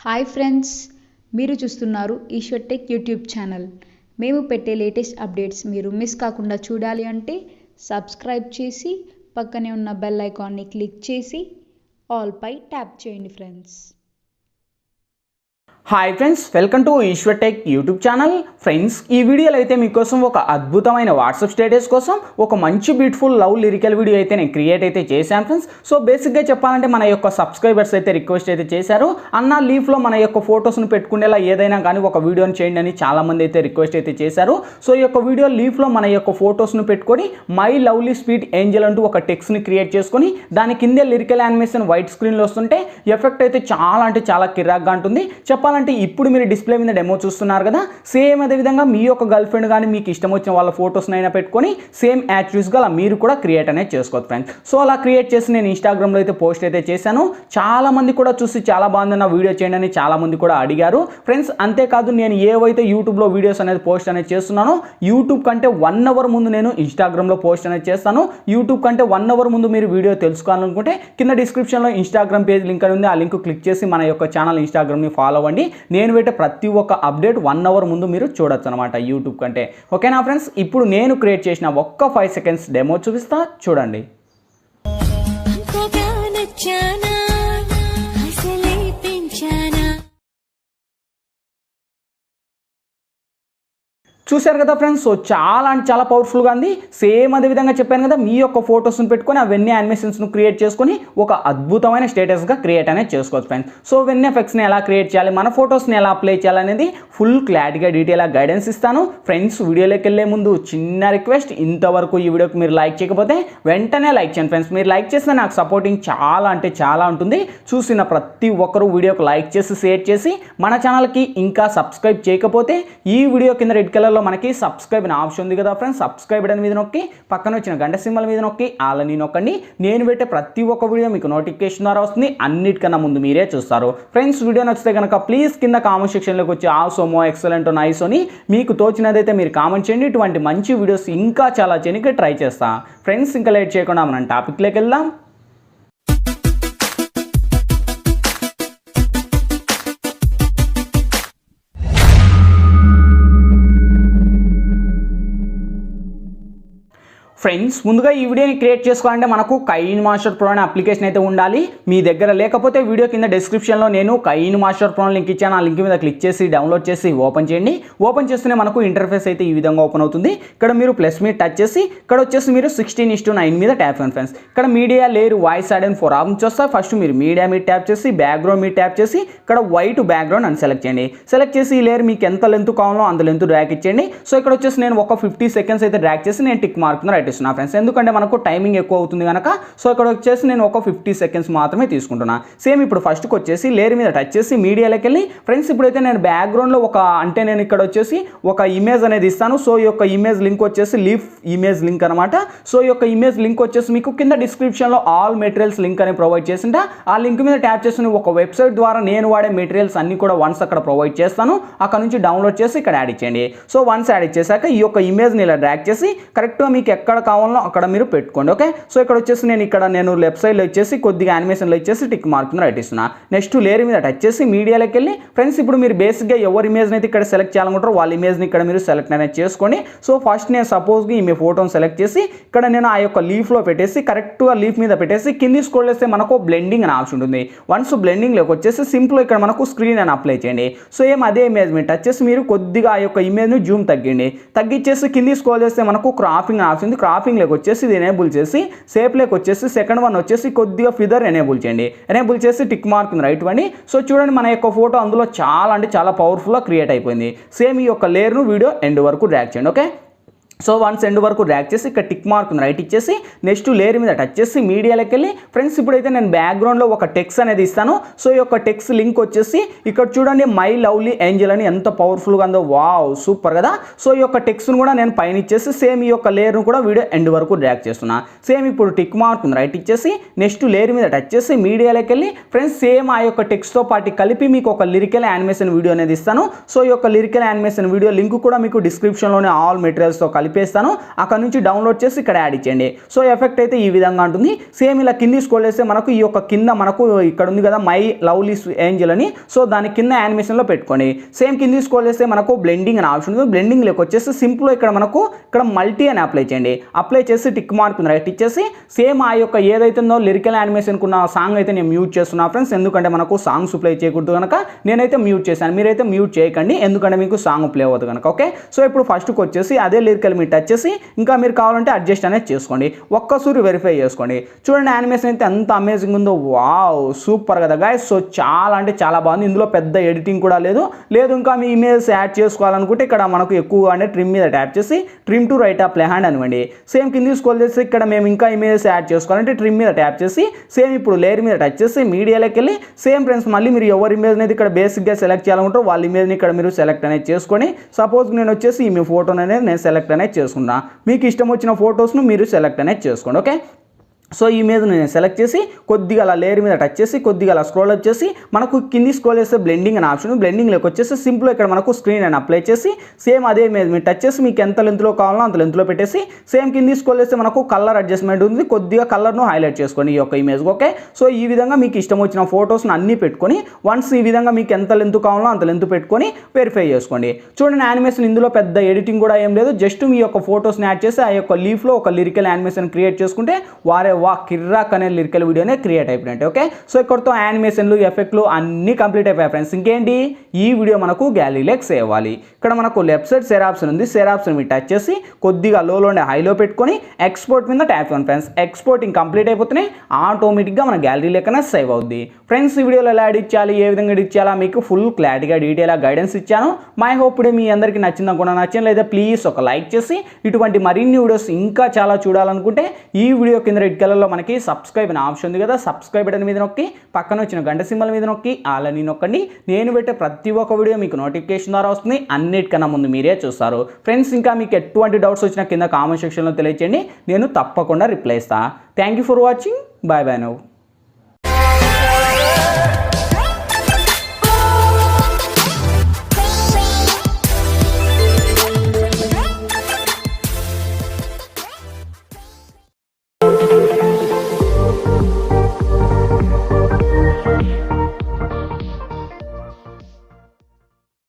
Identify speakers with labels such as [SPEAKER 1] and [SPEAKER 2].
[SPEAKER 1] Hi friends, మీరు చూస్తున్నారు Eshwar tech YouTube channel. మేము పెట్టే లేటెస్ట్ అప్డేట్స్ మీరు మిస్ కాకుండా చూడాలి అంటే సబ్స్క్రైబ్ చేసి పక్కనే ఉన్న బెల్ ఐకాన్ని క్లిక్ చేసి ఆల్ పై ట్యాప్ చేయండి friends.
[SPEAKER 2] Hi friends, welcome to Eshwar tech YouTube channel. Friends, ఈ వీడియోలో అయితే మీకోసం ఒక అద్భుతమైన వాట్సాప్ స్టేటస్ కోసం ఒక మంచి బ్యూటిఫుల్ లవ్ లిరికల్ వీడియో అయితే నేను క్రియేట్ అయితే చేశాను ఫ్రెండ్స్. సో బేసిక్గా చెప్పాలంటే మన యొక్క సబ్స్క్రైబర్స్ అయితే రిక్వెస్ట్ అయితే చేశారు, అన్న లీఫ్లో మన యొక్క ఫొటోస్ను పెట్టుకునేలా ఏదైనా కానీ ఒక వీడియోని చేయండి అని చాలామంది అయితే రిక్వెస్ట్ అయితే చేశారు. సో ఈ యొక్క వీడియో లీఫ్లో మన యొక్క ఫొటోస్ను పెట్టుకొని మై లవ్లీ స్వీట్ ఏంజల్ అంటూ ఒక టెక్స్ట్ని క్రియేట్ చేసుకొని దాని కిందే లిరికల్ యానిమేషన్ వైట్ స్క్రీన్లో వస్తుంటే ఎఫెక్ట్ అయితే చాలా అంటే చాలా కిరాక్గా ఉంటుంది. చెప్పాలంటే ఇప్పుడు మీరు డిస్ప్లే మీద డెమో చూస్తున్నారు కదా, సేమ్ అదే విధంగా మీ యొక్క గర్ల్ ఫ్రెండ్ కానీ మీకు ఇష్టం వచ్చిన వాళ్ళ ఫొటోస్ని అయినా పెట్టుకొని సేమ్ యాట్రిబ్యూట్స్గా అలా మీరు కూడా క్రియేట్ అనేది చేసుకోవచ్చు ఫ్రెండ్స్. సో అలా క్రియేట్ చేసి నేను ఇన్స్టాగ్రామ్లో అయితే పోస్ట్ అయితే చేశాను. చాలా మంది కూడా చూసి చాలా బాగుందన్న వీడియో చేయండి అని చాలా మంది కూడా అడిగారు ఫ్రెండ్స్. అంతేకాదు నేను ఏవైతే యూట్యూబ్లో వీడియోస్ అనేది పోస్ట్ అనేది చేస్తున్నానో యూట్యూబ్ కంటే 1 అవర్ ముందు నేను ఇన్స్టాగ్రామ్లో పోస్ట్ అనేది చేస్తాను. యూట్యూబ్ కంటే 1 అవర్ ముందు మీరు వీడియో తెలుసుకోవాలనుకుంటే కింద డిస్క్రిప్షన్లో ఇన్స్టాగ్రామ్ పేజ్ లింక్ అని ఉంది, ఆ లింక్ క్లిక్ చేసి మన యొక్క ఛానల్ ఇన్స్టాగ్రామ్ని ఫాలో అవ్వండి. నేను పెట్టే ప్రతి ఒక్క అప్డేట్ 1 అవర్ ముందు మీరు చూడొచ్చు అనమాట యూట్యూబ్ కంటే. ఓకేనా ఫ్రెండ్స్, ఇప్పుడు నేను క్రియేట్ చేసిన ఒక్క 5 సెకండ్స్ డెమో చూపిస్తా, చూడండి. చూశారు కదా ఫ్రెండ్స్, సో చాలా అంటే చాలా పవర్ఫుల్గా ఉంది. సేమ్ అదే విధంగా చెప్పాను కదా, మీ యొక్క ఫొటోస్ని పెట్టుకొని అవన్నీ యానిమేషన్స్ను క్రియేట్ చేసుకొని ఒక అద్భుతమైన స్టేటస్గా క్రియేట్ అనేది చేసుకోవచ్చు ఫ్రెండ్స్. సో వెన్ ఎఫెక్ట్స్ని ఎలా క్రియేట్ చేయాలి, మన ఫొటోస్ని ఎలా అప్లై చేయాలనేది ఫుల్ క్లారిటీగా డీటెయిల్గా గైడెన్స్ ఇస్తాను ఫ్రెండ్స్. వీడియోలోకి వెళ్ళే ముందు చిన్న రిక్వెస్ట్, ఇంతవరకు ఈ వీడియోకి మీరు లైక్ చేయకపోతే వెంటనే లైక్ చేయండి ఫ్రెండ్స్. మీరు లైక్ చేస్తే నాకు సపోర్టింగ్ చాలా అంటే చాలా ఉంటుంది. చూసిన ప్రతి ఒక్కరూ వీడియోకి లైక్ చేసి షేర్ చేసి మన ఛానల్కి ఇంకా సబ్స్క్రైబ్ చేయకపోతే ఈ వీడియో కింద రెడ్ కలర్లో మనకి సబ్స్క్రైబ్ అనే ఆప్షన్ ఉంది కదా ఫ్రెండ్స్, సబ్స్క్రైబ్ బటన్ మీద నొక్కి పక్కన వచ్చిన గంట సింబల్ మీద నొక్కి ఆలని నొక్కండి. నేను పెట్టే ప్రతి ఒక్క వీడియో మీకు నోటిఫికేషన్ ద్వారా వస్తుంది, అన్నిటికన్నా ముందు మీరే చూస్తారు ఫ్రెండ్స్. వీడియో నచ్చితే కనుక ప్లీజ్ కింద కామెంట్ సెక్షన్లోకి వచ్చి ఆసోమో ఎక్సలెంట్ నైస్ అని మీకు తోచినదైతే మీరు కామెంట్ చేయండి. ఇటువంటి మంచి వీడియోస్ ఇంకా చాలా చేయడానికి ట్రై చేస్తా ఫ్రెండ్స్. ఇంకా లేట్ చేయకుండా మనం టాపిక్లోకి వెళ్దాం. ఫ్రెండ్స్, ముందుగా ఈ వీడియోని క్రియేట్ చేసుకోవాలంటే మనకు కైన్ మాస్టర్ ప్రో అనే అప్లికేషన్ అయితే ఉండాలి. మీ దగ్గర లేకపోతే వీడియో కింద డిస్క్రిప్షన్లో నేను కైన్ మాస్టర్ ప్రో లింక్ ఇచ్చాను, ఆ లింక్ మీద క్లిక్ చేసి డౌన్లోడ్ చేసి ఓపెన్ చేయండి. ఓపెన్ చేస్తేనే మనకు ఇంటర్ఫేస్ అయితే ఈ విధంగా ఓపెన్ అవుతుంది. ఇక్కడ మీరు ప్లస్ మీద టచ్ చేసి ఇక్కడ వచ్చేసి మీరు 16:9 మీద ట్యాప్ చేయండి ఫ్రెండ్స్. ఇక్కడ media layer voice add and 4 options వస్తాయి. ఫస్ట్ మీరు మీడియా మీద ట్యాప్ చేసి బ్యాక్గ్రౌండ్ మీద ట్యాప్ చేసి ఇక్కడ వైట్ బ్యాక్గ్రౌండ్ అని సెలెక్ట్ చేయండి. సెలెక్ట్ చేసి ఈ లేయర్ మీకు ఎంత లెంత్ కావాలో అంత లెంత్ డ్రాగ్ ఇచ్చేయండి. సో ఇక్కడ వచ్చేసి నేను ఒక 50 సెకండ్స్ అయితే డ్రాగ్ చేసి నేను టిక్ మార్క్ రైట్ ఇస్తున్నా ఫ్రెండ్స్, ఎందుకంటే మనకు టైమింగ్ ఎక్కువ అవుతుంది కనుక. సో ఇక్కడ వచ్చేసి నేను ఒక 50 సెకండ్స్ మాత్రమే తీసుకుంటున్నా. సేమ్ ఇప్పుడు ఫస్ట్కి వచ్చేసి లేయర్ మీద టచ్ చేసి మీడియాలోకి వెళ్ళి ఫ్రెండ్స్ ఇప్పుడైతే నేను బ్యాక్గ్రౌండ్లో నేను ఇక్కడ వచ్చేసి ఒక ఇమేజ్ అనేది ఇస్తాను. సో ఈ యొక్క ఇమేజ్ లింక్ వచ్చేసి లీఫ్ ఇమేజ్ లింక్ అనమాట. సో ఈ యొక్క ఇమేజ్ లింక్ వచ్చేసి మీకు కింద డిస్క్రిప్షన్లో ఆల్ మెటీరియల్స్ లింక్ అని ప్రొవైడ్ చేసింటే ఆ లింక్ మీద ట్యాప్ చేసి ఒక వెబ్సైట్ ద్వారా నేను వాడే మెటీరియల్స్ అన్ని కూడా వన్స్ అక్కడ ప్రొవైడ్ చేస్తాను. అక్కడ నుంచి డౌన్లోడ్ చేసి ఇక్కడ యాడ్ ఇచ్చేయండి. సో వన్స్ యాడ్ ఇచ్చేసాక ఈ యొక్క ఇమేజ్ని ఇలా డ్రాగ్ చేసి కరెక్ట్గా మీకు ఎక్కడ కావాలో అక్కడ మీరు పెట్టుకోండి. ఓకే, సో ఇక్కడ వచ్చేసి నేను లెఫ్ట్ సైడ్లో వచ్చేసి కొద్దిగా యానిమేషన్లో ఇచ్చేసి టిక్ మార్క్ రైట్ ఇస్తున్నా. నెక్స్ట్ లేయర్ మీద టచ్ చేసి మీడియాలోకి వెళ్ళి ఫ్రెండ్స్ ఇప్పుడు మీరు బేసిక్గా ఎవరి ఇమేజ్ని అయితే ఇక్కడ సెలెక్ట్ చేయాలనుకుంటారో వాళ్ళ ఇమేజ్ని ఇక్కడ మీరు సెలెక్ట్ అనేది చేసుకోండి. సో ఫస్ట్ నేను సపోజ్గా ఈ మీ ఫోటోని సెలెక్ట్ చేసి ఇక్కడ నేను ఆ యొక్క లీఫ్లో పెట్టేసి కరెక్ట్గా లీఫ్ మీద పెట్టేసి కింది స్క్రోల్ చేస్తే మనకు బ్లెండింగ్ అని ఆప్షన్ ఉంటుంది. వన్స్ బ్లెండింగ్లోకి వచ్చేసి సింపుల్ ఇక్కడ మనకు స్క్రీన్ అని అప్లై చేయండి. సో అదే ఇమేజ్ మీద టచ్ చేసి మీరు కొద్దిగా ఆ యొక్క ఇమేజ్ని జూమ్ తగ్గించేసి కింది స్క్రోల్ చేస్తే మనకు క్రాపింగ్ ఆప్షన్ ఉంది. క్రాపింగ్లోకి వచ్చేసి ఇది ఎనేబుల్ చేసి సేఫ్లోకి వచ్చేసి సెకండ్ వన్ వచ్చేసి కొద్దిగా ఫిదర్ ఎనేబుల్ చేయండి. ఎనేబుల్ చేసి టిక్ మార్క్ రైట్ ఇవ్వండి. సో చూడండి మన యొక్క ఫోటో అందులో చాలా అంటే చాలా పవర్ఫుల్గా క్రియేట్ అయిపోయింది. సేమ్ ఈ యొక్క లేయర్ను వీడియో ఎండ్ వరకు డ్రాగ్ చేయండి. ఓకే, సో వన్స్ ఎండ్ వరకు డ్రాగ్ చేసి ఇక్కడ టిక్ మార్క్ రైట్ ఇచ్చేసి నెక్స్ట్ లేయర్ మీద టచ్ చేసి మీడియాలోకి వెళ్ళి ఫ్రెండ్స్ ఇప్పుడైతే నేను బ్యాక్గ్రౌండ్లో ఒక టెక్స్ట్ అనేది ఇస్తాను. సో ఈ యొక్క టెక్స్ట్ లింక్ వచ్చేసి ఇక్కడ చూడండి మై లవ్లీ ఏంజల్ అని ఎంత పవర్ఫుల్గా ఉందో, వావ్ సూపర్ కదా. సో ఈ యొక్క టెక్స్ట్ను కూడా నేను పైన ఇచ్చేసి సేమ్ ఈ యొక్క లేయర్ను కూడా వీడియో ఎండ్ వరకు డ్రాగ్ చేస్తున్నా. సేమ్ ఇప్పుడు టిక్ మార్క్ రైట్ ఇచ్చేసి నెక్స్ట్ లేయర్ మీద టచ్ చేసి మీడియాలోకి వెళ్ళి ఫ్రెండ్స్ సేమ్ ఆ యొక్క టెక్స్ట్తో పాటు కలిపి మీకు ఒక లిరికల్ యానిమేషన్ వీడియో అనేది ఇస్తాను. సో ఈ యొక్క లిరికల్ యానిమేషన్ వీడియో లింక్ కూడా మీకు డిస్క్రిప్షన్లోనే ఆల్ మెటీరియల్స్తో కలిపి కలిపేస్తాను, అక్కడ నుంచి డౌన్లోడ్ చేసి ఇక్కడ యాడ్ ఇచ్చేయండి. సో ఎఫెక్ట్ అయితే ఈ విధంగా ఉంటుంది. సేమ్ ఇలా కింది స్క్రోల్ చేస్తే మనకు ఈ యొక్క కింద మనకు ఇక్కడ ఉంది కదా మై లవ్లీ ఏంజల్ అని, సో దాని కింద యానిమేషన్లో పెట్టుకోండి. సేమ్ కింది స్క్రోల్ చేస్తే మనకు బ్లెండింగ్ అని ఆప్షన్ ఉంది. బ్లెండింగ్ లోకి వచ్చేసి సింపుల్ ఇక్కడ మనకు ఇక్కడ మల్టీ అని అప్లై చేయండి. అప్లై చేసి టిక్ మార్క్ రైట్ ఇచ్చేసి సేమ్ ఆ యొక్క ఏదైతుందో లిరికల్ యానిమేషన్ కున్న సాంగ్ అయితే నేను మ్యూట్ చేస్తున్నా ఫ్రెండ్స్, ఎందుకంటే మనకు సాంగ్స్ ప్లే చేయకూడదు కనుక నేనైతే మ్యూట్ చేశాను. మీరైతే మ్యూట్ చేయకండి, ఎందుకంటే మీకు సాంగ్ ప్లే అవ్వదు కనుక. ఓకే, సో ఇప్పుడు ఫస్ట్కి వచ్చేసి అదే లిరికల్ మీరు టచ్ చేసి ఇంకా మీరు కావాలంటే అడ్జస్ట్ అనేది చేసుకోండి. ఒక్కసారి వెరిఫై చేసుకోండి. చూడండి యానిమేషన్ అయితే ఎంత అమేజింగ్ ఉందో. వావ్, సూపర్ కదా గైస్. సో చాలా అంటే చాలా బాగుంది. ఇందులో పెద్ద ఎడిటింగ్ కూడా లేదు. ఇంకా మీ ఇమేజ్ యాడ్ చేసుకోవాలనుకుంటే ఇక్కడ మనకు ఎక్కువ అంటే ట్రిమ్ మీద ట్యాప్ చేసి trim to right up hand అనివ్వండి. సేమ్ కింది స్క్రోల్ చేసి ఇక్కడ మేము ఇంకా ఇమేజ్ యాడ్ చేసుకోవాలంటే ట్రిమ్ మీద ట్యాప్ చేసి సేమ్ ఇప్పుడు లేయర్ మీద టచ్ చేసి మీడియాలోకి వెళ్ళి సేమ్ ఫ్రెండ్స్ మళ్ళీ మీరు ఎవరి ఇమేజ్ అనేది ఇక్కడ బేసిక్గా సెలెక్ట్ చేయాలనుకుంటారో వాళ్ళ ఇమేజ్ని ఇక్కడ మీరు సెలెక్ట్ అనేది చేసుకొని, సపోజ్ నేను వచ్చేసి మీ ఫోటోని అనేది నేను సెలెక్ట్ అనేది చేసుకున్నా. మీకు ఇష్టం వచ్చిన ఫొటోస్ను మీరు సెలెక్ట్ అనేది చేసుకోండి. ఓకే, సో ఈ మీద నేను సెలెక్ట్ చేసి కొద్దిగా అలా లేయర్ మీద టచ్ చేసి కొద్దిగా అలా స్క్రోల్ వచ్చేసి మనకు కింది స్క్రోల్ చేస్తే బ్లెండింగ్ అని ఆప్షన్, బ్లెండింగ్లోకి వచ్చేసి సింపుల్ ఇక్కడ మనకు స్క్రీన్ అని అప్లై చేసి సేమ్ అదే మీద మీరు టచ్ చేసి మీకు ఎంత లెంత్లో కావాలో అంత లెంత్లో పెట్టేసి సేమ్ కింది స్క్రోల్ చేస్తే మనకు కలర్ అడ్జస్ట్మెంట్ ఉంది, కొద్దిగా కలర్ను హైలైట్ చేసుకోండి ఈ యొక్క ఇమేజ్. ఓకే, సో ఈ విధంగా మీకు ఇష్టం వచ్చిన ఫొటోస్ని అన్నీ పెట్టుకొని వన్స్ ఈ విధంగా మీకు ఎంత లెంత్ కావాలో అంత లెంత్ పెట్టుకొని వెరిఫై చేసుకోండి. చూడండి యానిమేషన్ ఇందులో పెద్ద ఎడిటింగ్ కూడా ఏం లేదు, జస్ట్ మీ యొక్క ఫొటోస్ని యాడ్ చేసి ఆ యొక్క లీఫ్లో ఒక లిరికల్ యానిమేషన్ క్రియేట్ చేసుకుంటే వా కిర్రాక్ అనే లిరికల్ వీడియోనే క్రియేట్ అయిపోయినట్టు. ఓకే, సో ఇక్కడతో యానిమేషన్లు ఎఫెక్ట్లు అన్నీ కంప్లీట్ అయిపోయాయి ఫ్రెండ్స్. ఇంకేంటి, ఈ వీడియో మనకు గ్యాలరీలోకి సేవ్ అవ్వాలి. ఇక్కడ మనకు లెఫ్ట్ సైడ్ షేర్ ఆప్షన్ ఉంది. షేర్ ఆప్షన్ మీరు టచ్ చేసి కొద్దిగా లోలో ఉండే హైలో పెట్టుకొని ఎక్స్పోర్ట్ మీద ట్యాప్ చేయండి ఫ్రెండ్స్. ఎక్స్పోర్టింగ్ కంప్లీట్ అయిపోతేనే ఆటోమేటిక్గా మన గ్యాలరీ లెక్కనే సేవ్ అవుద్ది. ఫ్రెండ్స్ ఈ వీడియోలో ఎలా ఎడిట్ చేయాలి, ఏ విధంగా ఎడిట్ చేయాలా మీకు ఫుల్ క్లారిటీగా డీటెయిల్గా గైడెన్స్ ఇచ్చాను. మై హోప్ ఇప్పుడే మీ అందరికీ నచ్చింది అనుకున్నా. నచ్చింది లేదా ప్లీజ్ ఒక లైక్ చేసి ఇటువంటి మరిన్ని వీడియోస్ ఇంకా చాలా చూడాలనుకుంటే ఈ వీడియో కింద రెడ్ కలర్లో మనకి సబ్స్క్రైబ్ అనే ఆప్షన్ ఉంది కదా, సబ్స్క్రైబ్ బటన్ మీద నొక్కి పక్కన వచ్చిన గంట సింబల్ మీద నొక్కి ఆలని నొక్కండి. నేను పెట్టే ప్రతి ఒక్క వీడియో మీకు నోటిఫికేషన్ ద్వారా వస్తుంది. అన్నిటికన్నా ముందు మీరే చూస్తారు ఫ్రెండ్స్. ఇంకా మీకు ఎటువంటి డౌట్స్ వచ్చినా కింద కామెంట్ సెక్షన్లో తెలియచేయండి, నేను తప్పకుండా రిప్లై ఇస్తాను. Thank you for watching. Bye bye now.